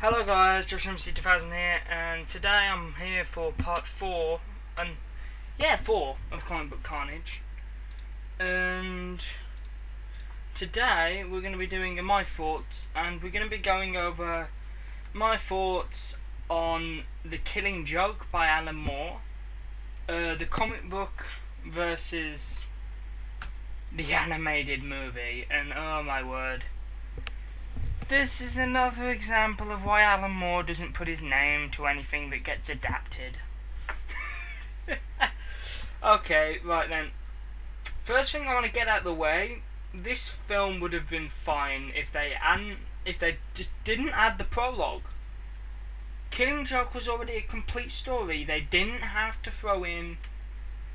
Hello guys, Josh MC2000 here, and today I'm here for part 4, and 4 of Comic Book Carnage. And today we're going to be doing my thoughts, and we're going to be going over my thoughts on The Killing Joke by Alan Moore, the comic book versus the animated movie, and oh my word. This is another example of why Alan Moore doesn't put his name to anything that gets adapted. Okay, right then. First thing I want to get out of the way, this film would have been fine if they just didn't add the prologue. Killing Joke was already a complete story. They didn't have to throw in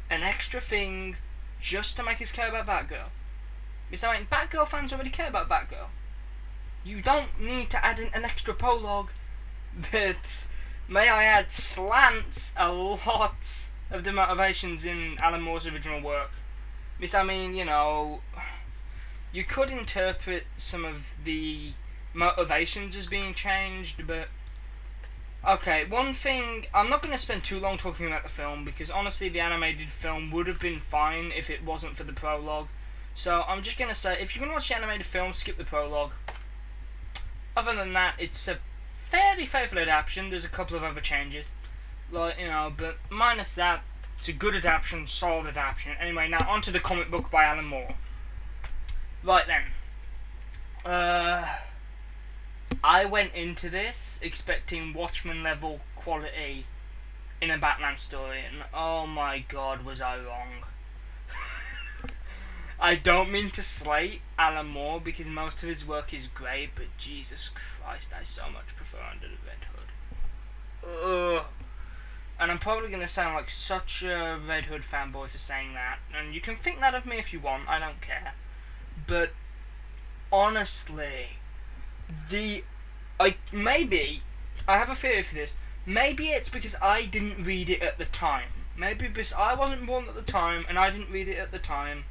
an extra thing just to make us care about Batgirl. Because I mean, Batgirl fans already care about Batgirl. You don't need to add in an extra prologue that, may I add, slants a lot of the motivations in Alan Moore's original work. Because, I mean, you know, you could interpret some of the motivations as being changed, but... Okay, one thing, I'm not going to spend too long talking about the film, because honestly the animated film would have been fine if it wasn't for the prologue. So I'm just going to say, if you're going to watch the animated film, skip the prologue. Other than that, it's a fairly faithful adaptation. There's a couple of other changes, like, you know, but minus that, it's a good adaptation, solid adaptation. Anyway, now onto the comic book by Alan Moore. Right then, I went into this expecting Watchmen level quality in a Batman story, and oh my god, was I wrong. I don't mean to slate Alan Moore because most of his work is great, but Jesus Christ, I so much prefer Under the Red Hood. Ugh. And I'm probably going to sound like such a Red Hood fanboy for saying that, and you can think that of me if you want, I don't care. But honestly, maybe, I have a theory for this, maybe it's because I didn't read it at the time. Maybe because I wasn't born at the time and I didn't read it at the time.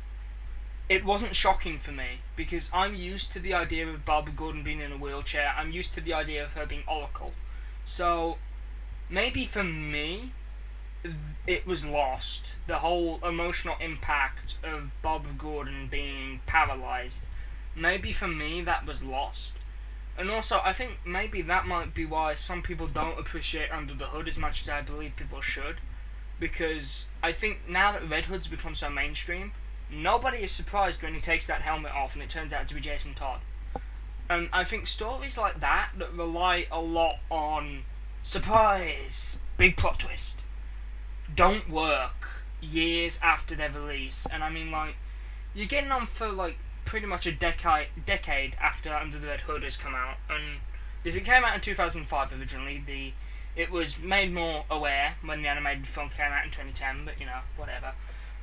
It wasn't shocking for me, because I'm used to the idea of Barbara Gordon being in a wheelchair. I'm used to the idea of her being Oracle. So, maybe for me, it was lost. The whole emotional impact of Barbara Gordon being paralysed. Maybe for me, that was lost. And also, I think maybe that might be why some people don't appreciate Under the Hood as much as I believe people should. Because I think now that Red Hood's become so mainstream, nobody is surprised when he takes that helmet off and it turns out to be Jason Todd. And I think stories like that rely a lot on surprise, big plot twist, don't work years after their release. And I mean, like, you're getting on for like pretty much a decade after Under the Red Hood has come out, and because it came out in 2005 originally, it was made more aware when the animated film came out in 2010, but you know, whatever.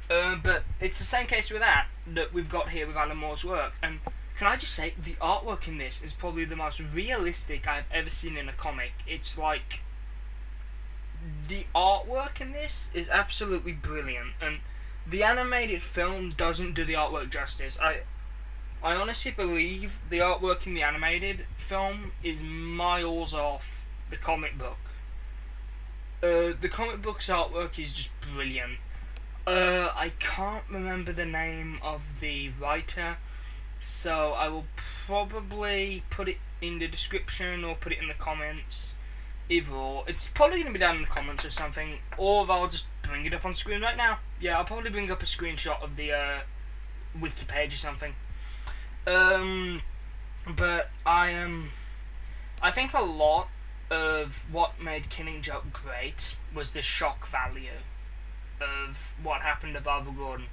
But it's the same case with that we've got here with Alan Moore's work. And can I just say, the artwork in this is probably the most realistic I've ever seen in a comic. It's like, the artwork in this is absolutely brilliant, and the animated film doesn't do the artwork justice. I honestly believe the artwork in the animated film is miles off the comic book. The comic book's artwork is just brilliant. I can't remember the name of the writer, so I will probably put it in the description or put it in the comments. Either or. It's probably going to be down in the comments or something, or I'll just bring it up on screen right now. Yeah, I'll probably bring up a screenshot of the wiki page or something. But I think a lot of what made Killing Joke great was the shock value of what happened to Barbara Gordon.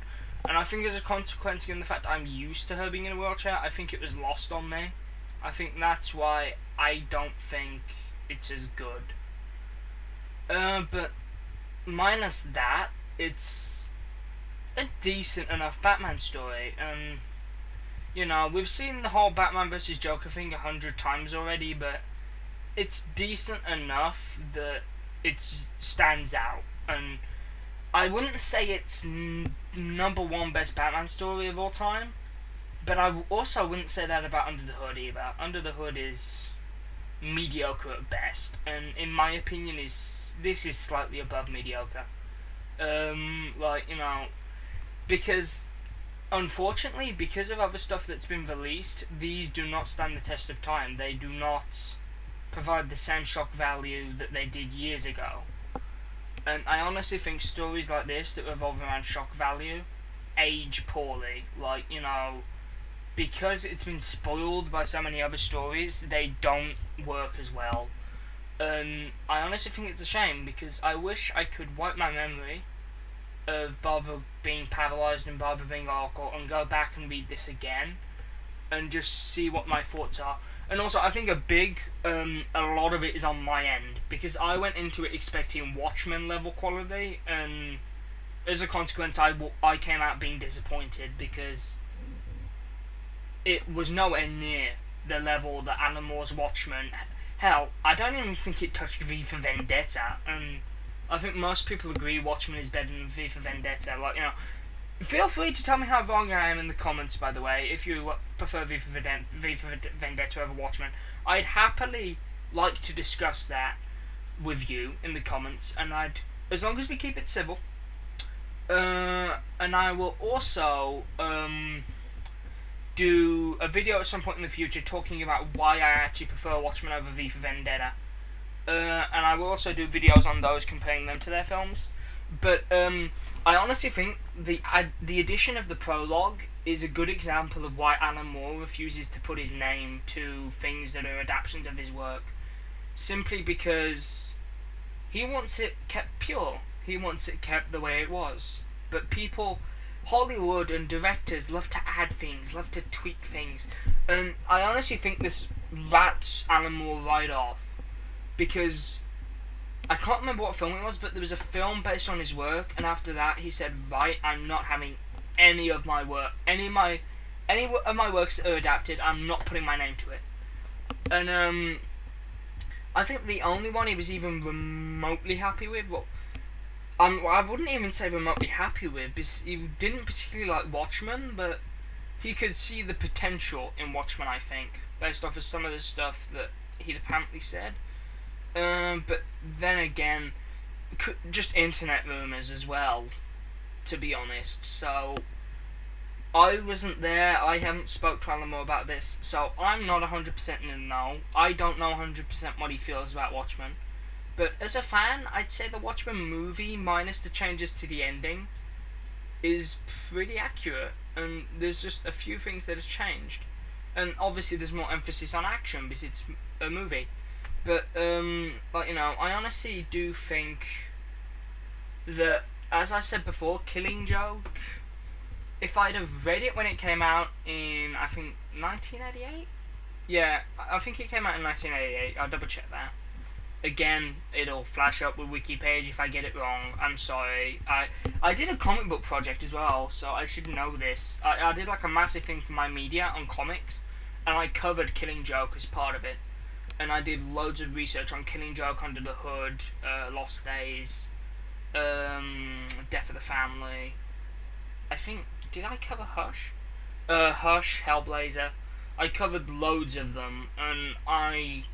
And I think as a consequence, given the fact I'm used to her being in a wheelchair, I think it was lost on me. I think that's why I don't think it's as good. But minus that, it's a decent enough Batman story. And, you know, we've seen the whole Batman vs. Joker thing 100 times already, but it's decent enough that it stands out. And I wouldn't say it's number one best Batman story of all time, but I also wouldn't say that about Under the Hood either. Under the Hood is mediocre at best, and in my opinion, this is slightly above mediocre. Like, you know, because unfortunately, because of other stuff that's been released, these do not stand the test of time. They do not provide the same shock value that they did years ago. And I honestly think stories like this that revolve around shock value age poorly. Like, you know, because it's been spoiled by so many other stories, they don't work as well. And I honestly think it's a shame, because I wish I could wipe my memory of Barbara being paralysed and Barbara being Oracle and go back and read this again and just see what my thoughts are. And also, I think a lot of it is on my end, because I went into it expecting Watchmen level quality, and as a consequence, I came out being disappointed, because it was nowhere near the level that Alan Moore's Watchmen. Hell, I don't even think it touched V for Vendetta, and I think most people agree Watchmen is better than V for Vendetta. Like, you know, feel free to tell me how wrong I am in the comments, by the way, if you prefer V for Vendetta over Watchmen. I'd happily like to discuss that with you in the comments, and as long as we keep it civil. And I will also do a video at some point in the future talking about why I actually prefer Watchmen over V for Vendetta. And I will also do videos on those, comparing them to their films. But I honestly think the addition of the prologue is a good example of why Alan Moore refuses to put his name to things that are adaptations of his work, simply because he wants it kept pure. He wants it kept the way it was. But people, Hollywood and directors, love to add things, love to tweak things, and I honestly think this rats Alan Moore right off, because I can't remember what film it was, but there was a film based on his work, and after that he said, right, I'm not having any of my work, any of my works that are adapted, I'm not putting my name to it. And I think the only one he was even remotely happy with, I wouldn't even say remotely happy with, because he didn't particularly like Watchmen, but he could see the potential in Watchmen, I think, based off of some of the stuff that he'd apparently said. But then again, just internet rumours as well, to be honest. So, I wasn't there, I haven't spoke to Alan Moore about this, so I'm not 100% in the know. I don't know 100% what he feels about Watchmen. But as a fan, I'd say the Watchmen movie, minus the changes to the ending, is pretty accurate. And there's just a few things that have changed. And obviously there's more emphasis on action, because it's a movie. But, like, you know, I honestly do think that, as I said before, Killing Joke, if I'd have read it when it came out in, I think, 1988? Yeah, I think it came out in 1988, I'll double check that. Again, it'll flash up with wiki page if I get it wrong. I'm sorry. I did a comic book project as well, so I should know this. I did like a massive thing for my media on comics, and I covered Killing Joke as part of it. And I did loads of research on Killing Joke, Under the Hood, Lost Days, Death of the Family. I think, did I cover Hush? Hush, Hellblazer. I covered loads of them, and I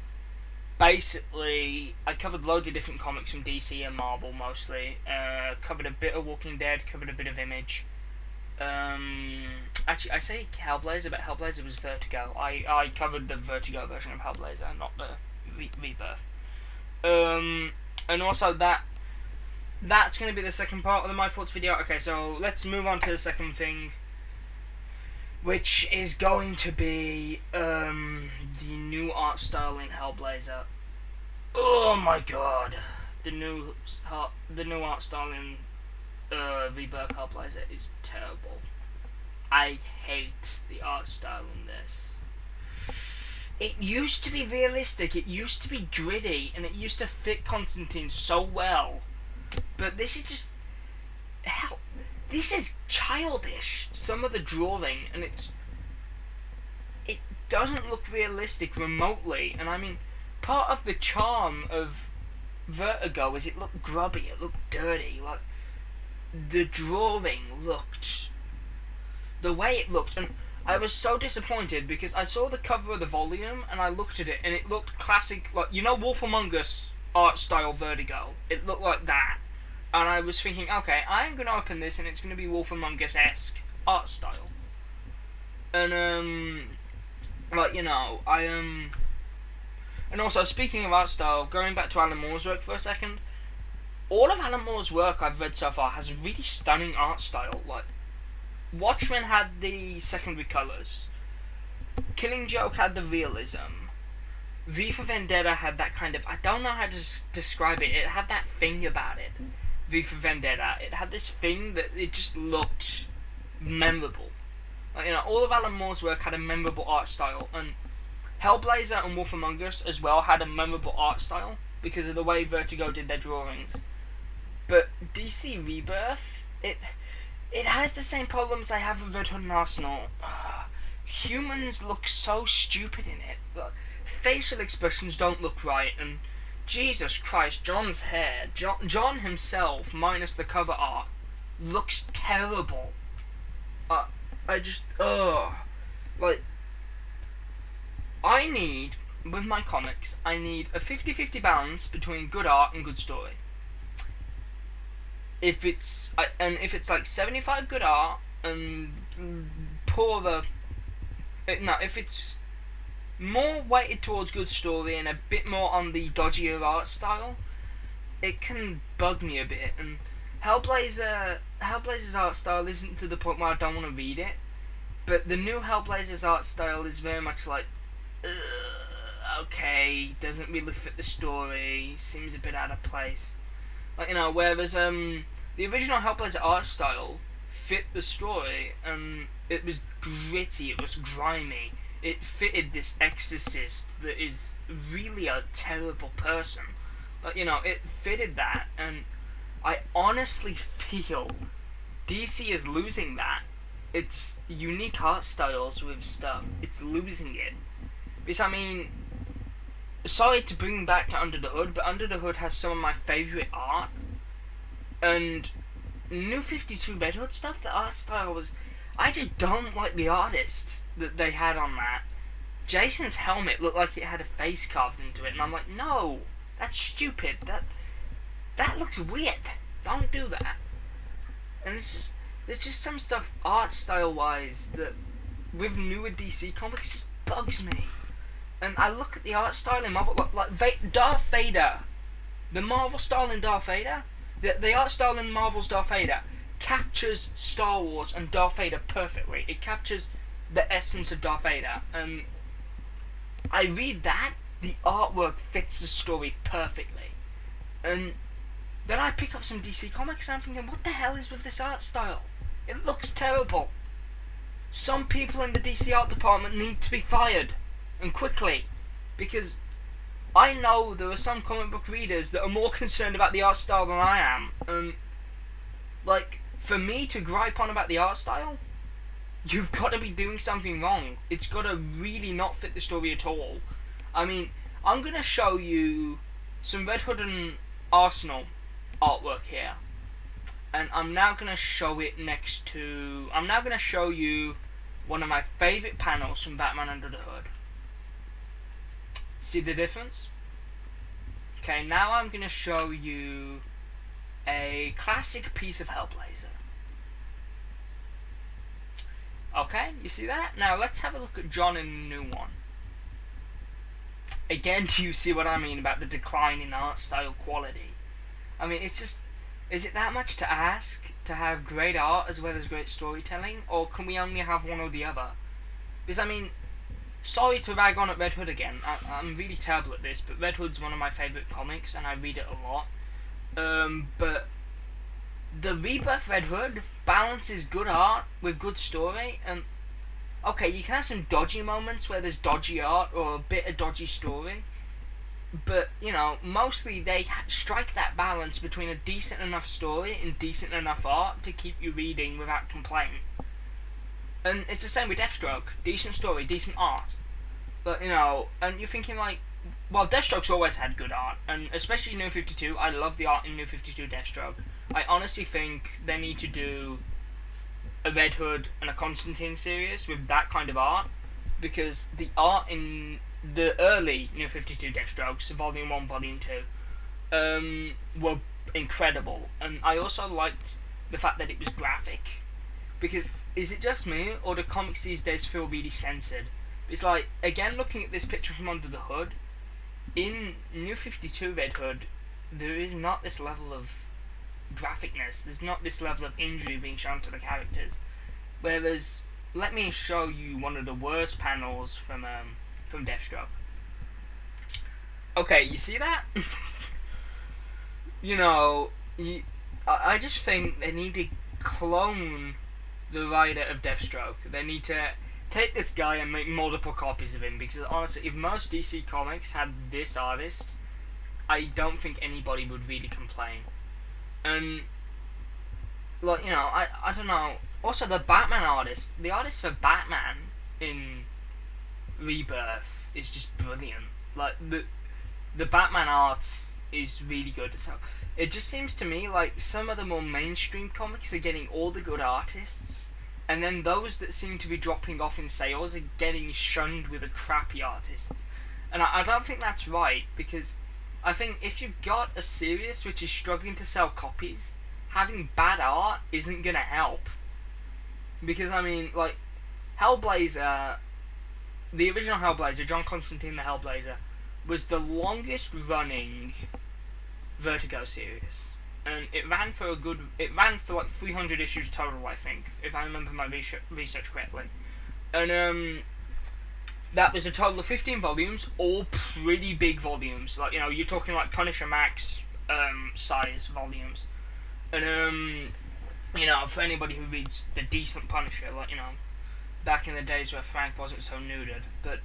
covered loads of different comics from DC and Marvel mostly. Covered a bit of Walking Dead, covered a bit of Image. Actually, I say Hellblazer, but Hellblazer was Vertigo. I covered the Vertigo version of Hellblazer, not the Rebirth. And also that's going to be the second part of the My Thoughts video. Okay, so let's move on to the second thing, which is going to be the new art style in Hellblazer. Oh my god, the new art style in Rebirth Hellblazer is terrible. I hate the art style in this. It used to be realistic, it used to be gritty, and it used to fit Constantine so well. But this is just... hell, this is childish, some of the drawing, and it doesn't look realistic remotely. And I mean, part of the charm of Vertigo is it looked grubby, it looked dirty. Like, the drawing looked... the way it looked, and I was so disappointed because I saw the cover of the volume and I looked at it and it looked classic, like, you know, Wolf Among Us art style Vertigo. It looked like that. And I was thinking, okay, I'm going to open this and it's going to be Wolf Among Us-esque art style. And, like, you know, and also, speaking of art style, going back to Alan Moore's work for a second, all of Alan Moore's work I've read so far has a really stunning art style. Like, Watchmen had the secondary colours, Killing Joke had the realism, V for Vendetta had that kind of, I don't know how to describe it, it had that thing about it. V for Vendetta, it had this thing that it just looked memorable. Like, you know, all of Alan Moore's work had a memorable art style, and Hellblazer and Wolf Among Us as well had a memorable art style because of the way Vertigo did their drawings. But DC Rebirth, it has the same problems I have with Red Hood and Arsenal. Humans look so stupid in it. Facial expressions don't look right, and Jesus Christ, John's hair, John himself, minus the cover art, looks terrible. I need, with my comics, I need a 50-50 balance between good art and good story. If it's like 75 good art and if it's more weighted towards good story and a bit more on the dodgier art style, it can bug me a bit. And Hellblazer's art style isn't to the point where I don't want to read it, but the new Hellblazer's art style is very much like, okay, doesn't really fit the story, seems a bit out of place. Like, you know, whereas the original Hellblazer art style fit the story, and it was gritty, it was grimy, it fitted this exorcist that is really a terrible person. Like, you know, it fitted that, and I honestly feel DC is losing that. Its unique art styles with stuff, it's losing it. Because, I mean, sorry to bring back to Under the Hood, but Under the Hood has some of my favourite art. And New 52 Red Hood stuff, the art style was, I just don't like the artist that they had on that. Jason's helmet looked like it had a face carved into it, and I'm like, no, that's stupid. That looks weird. Don't do that. And there's just some stuff art style wise that with newer DC comics just bugs me. And I look at the art style in Marvel, like Darth Vader, the Marvel style in Darth Vader, the art style in Marvel's Darth Vader captures Star Wars and Darth Vader perfectly. It captures the essence of Darth Vader, and I read that, the artwork fits the story perfectly. And then I pick up some DC comics and I'm thinking, what the hell is with this art style? It looks terrible. Some people in the DC art department need to be fired, and quickly, because I know there are some comic book readers that are more concerned about the art style than I am, and like, for me to gripe on about the art style, you've got to be doing something wrong. It's got to really not fit the story at all. I mean, I'm going to show you some Red Hood and Arsenal artwork here, and I'm now going to show it next to, I'm now going to show you one of my favourite panels from Batman Under the Hood. See the difference? Okay, now I'm going to show you a classic piece of Hellblazer. Okay, you see that? Now let's have a look at John in the new one. Again, do you see what I mean about the decline in art style quality? I mean, it's just, is it that much to ask to have great art as well as great storytelling, or can we only have one or the other? Because, I mean, sorry to rag on at Red Hood again, I'm really terrible at this, but Red Hood's one of my favourite comics and I read it a lot. But the Rebirth Red Hood balances good art with good story, and okay, you can have some dodgy moments where there's dodgy art or a bit of dodgy story, but, you know, mostly they strike that balance between a decent enough story and decent enough art to keep you reading without complaint. And it's the same with Deathstroke. Decent story, decent art. But, you know, and you're thinking like, well, Deathstroke's always had good art, and especially New 52, I love the art in New 52 Deathstroke. I honestly think they need to do a Red Hood and a Constantine series with that kind of art, because the art in the early New 52 Deathstrokes, Volume 1, Volume 2, were incredible. And I also liked the fact that it was graphic, because is it just me, or do comics these days feel really censored? It's like, again, looking at this picture from under the hood, in New 52 Red Hood, there is not this level of graphicness, there's not this level of injury being shown to the characters. Whereas, let me show you one of the worst panels from Deathstroke. Okay, you see that? You know, I just think they need to clone the writer of Deathstroke. They need to take this guy and make multiple copies of him, because honestly, if most DC Comics had this artist, I don't think anybody would really complain. And, like, you know, I don't know. Also, the Batman artist, the artist for Batman in Rebirth is just brilliant. Like, the Batman art is really good. So it just seems to me like some of the more mainstream comics are getting all the good artists, and then those that seem to be dropping off in sales are getting shunned with the crappy artists. And I don't think that's right, because I think if you've got a series which is struggling to sell copies, having bad art isn't gonna help. Because, I mean, like, Hellblazer, the original Hellblazer, John Constantine the Hellblazer, was the longest running Vertigo series. And it ran for like 300 issues total, I think, if I remember my research correctly. And, that was a total of 15 volumes, all pretty big volumes. Like, you know, you're talking like Punisher Max size volumes. And, you know, for anybody who reads the decent Punisher, like, you know, back in the days where Frank wasn't so nuded. But,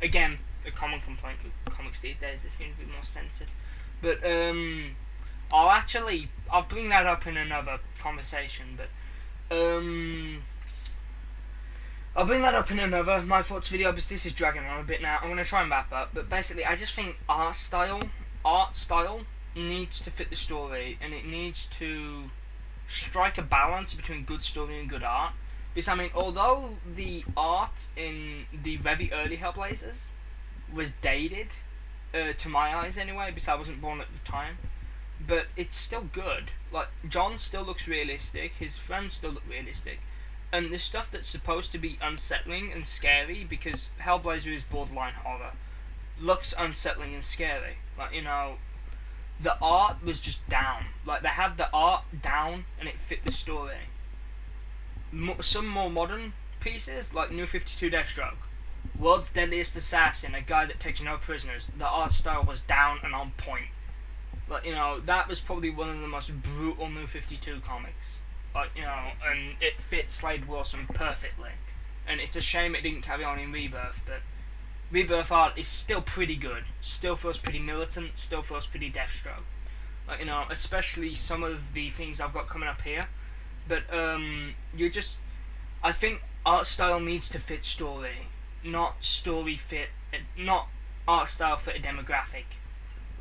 again, a common complaint with comics these days, they seem to be more censored. But, I'll bring that up in another conversation, but, I'll bring that up in another My Thoughts video, because this is dragging on a bit now. I'm going to try and wrap up, but basically I just think art style needs to fit the story, and it needs to strike a balance between good story and good art. Because, I mean, although the art in the very early Hellblazers was dated, to my eyes anyway, because I wasn't born at the time, but it's still good. Like, John still looks realistic, his friends still look realistic. And the stuff that's supposed to be unsettling and scary, because Hellblazer is borderline horror, looks unsettling and scary. Like, you know, the art was just down. Like, they had the art down and it fit the story. Some more modern pieces, like New 52 Deathstroke, World's Deadliest Assassin, a guy that takes no prisoners, the art style was down and on point. Like, you know, that was probably one of the most brutal New 52 comics. Like, you know, and it fits Slade Wilson perfectly. And it's a shame it didn't carry on in Rebirth, but Rebirth art is still pretty good. Still feels pretty militant, still feels pretty Deathstroke. Like, you know, especially some of the things I've got coming up here. But, I think art style needs to fit story, not art style fit a demographic.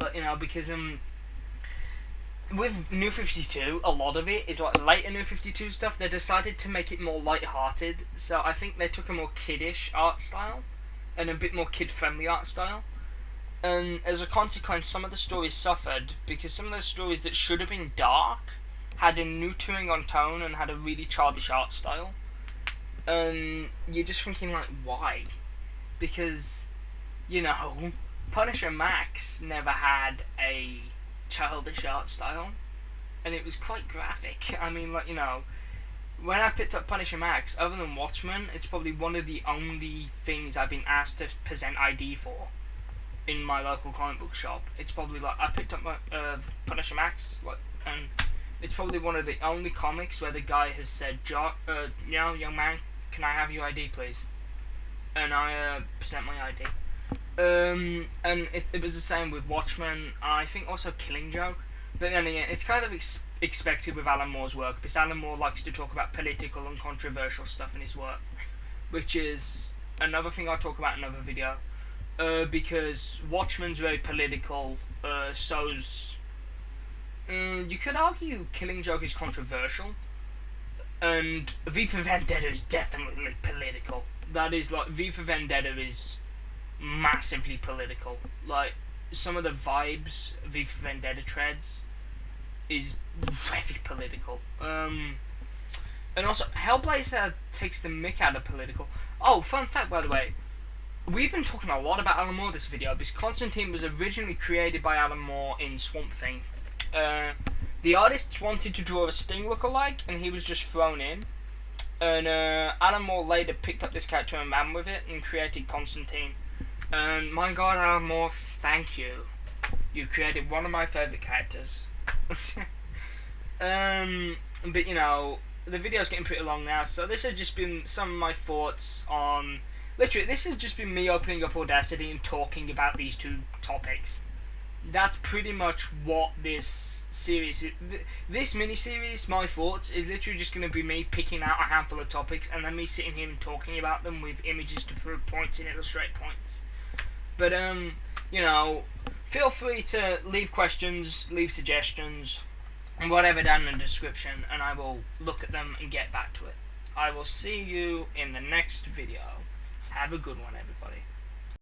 Like, you know, because, with New 52, a lot of it is like later New 52 stuff. They decided to make it more light-hearted, so I think they took a more kiddish art style and a bit more kid-friendly art style. And as a consequence, some of the stories suffered, because some of those stories that should have been dark had a neutering on tone and had a really childish art style. And you're just thinking, like, why? Because, you know, Punisher Max never had a childish art style, and it was quite graphic. I mean, like, you know, when I picked up Punisher Max, other than Watchmen, it's probably one of the only things I've been asked to present ID for in my local comic book shop. It's probably like, I picked up my Punisher Max, like, and it's probably one of the only comics where the guy has said, you know, young man, can I have your ID, please? And I present my ID. And it was the same with Watchmen. I think also Killing Joke. But then again, it's kind of expected with Alan Moore's work, because Alan Moore likes to talk about political and controversial stuff in his work, which is another thing I'll talk about in another video. Because Watchmen's very political, so's... you could argue Killing Joke is controversial, And V for Vendetta is definitely political. That is like V for Vendetta is massively political. Like some of the vibes V for Vendetta treads is very political. And also Hellblazer takes the mick out of political. Oh, fun fact by the way, we've been talking a lot about Alan Moore this video because Constantine was originally created by Alan Moore in Swamp Thing. The artists wanted to draw a Sting lookalike, and he was just thrown in. And Alan Moore later picked up this character and ran with it and created Constantine. And my God, Alan Moore, thank you. You created one of my favourite characters. But you know, the video's getting pretty long now, so this has just been some of my thoughts on. Literally, this has just been me opening up Audacity and talking about these two topics. That's pretty much what this series is. This mini-series, my thoughts, is literally just going to be me picking out a handful of topics and then me sitting here and talking about them with images to prove points and illustrate points. But, you know, feel free to leave questions, leave suggestions, and whatever down in the description, and I will look at them and get back to it. I will see you in the next video. Have a good one, everybody.